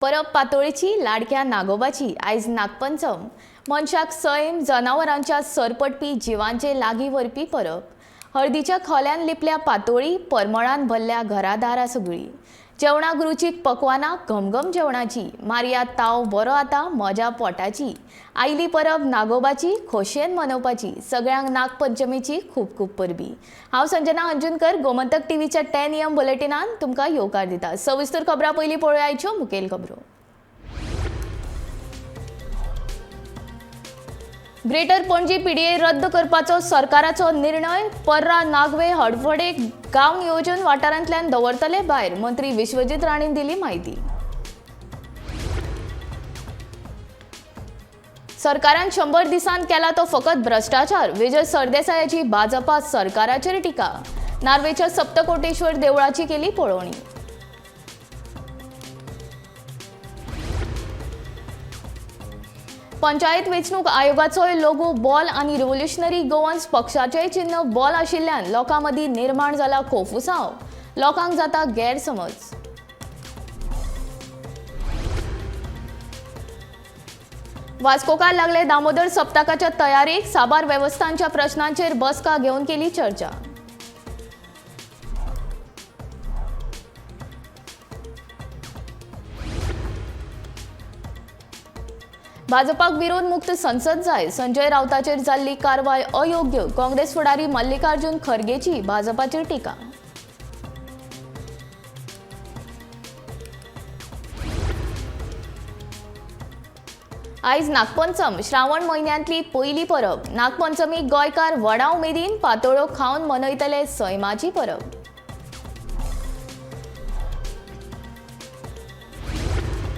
परब पातोळेची लाडक्या नागोबाची आयज नागपंचम मनशाक सैम जनावरांच्या सरपटपी जिवांचे लागी वरपी परब। हळदीच्या खोल्यान लिपल्या पातोळी परमळान भरल्या घरादारा सगळी। जेवणाक रुचीक पकवाना घमघम जेवणाची मारया ताव बरो आता मजा पोटाची। आयली परब नागोबाची खोशयेन मनोवपाची सगळ्यांक नागपंचमीची खूप खूप परबी। हांव संजना अंजुनकर गोमंतक टीव्हीच्या 10 AM बुलेटिनान तुमकां येवकार दिता। सविस्तर खबरां पयलीं पळोवया आयच्यो मुखेल खबरो। ग्रेटर पणजी पीडीए रद्द करपाचो सरकाराचो निर्णय। पर्रा नागवे हडफडे गांव नियोजन वाठारांतल्यान दवरतले भायर, मंत्री विश्वजीत राणेन दिली माहिती। सरकारान 100 दिसांत केला तो फकत भ्रष्टाचार, विजय सरदेसायाची भाजपा सरकाराचेर टिका। नार्वेच्या सप्तकोटेश्वर देवळाची केली पळोवणी। पंचायत वेंचणूक आयोगाचोय लोगो बॉल आनी रिव्होल्युशनरी गोवन्स पक्षाचें चिन्ह बॉल आशिल्ल्यान लोकां मदीं निर्माण जाला खोफुसांव, लोकांक जाता गैरसमज। वास्कोकार लागले दामोदर सप्तकाच्या तयारेक, साबार वेवस्थांच्या प्रश्नांचेर बसका घेवन केली चर्चा। भाजपाक विरोध मुक्त संसद जाय, संजय रावताचेर जाल्ली कारवाय अयोग्य, काँग्रेस फुडारी मल्लिकार्जुन खरगेची भाजपाचेर टिका। आयज नागपंचम, श्रावण म्हयन्यांतली पयली परब। नागपंचमीक गोंयकार व्हडा उमेदीन पातोळ्यो खावन मनयतले सैमाची परब।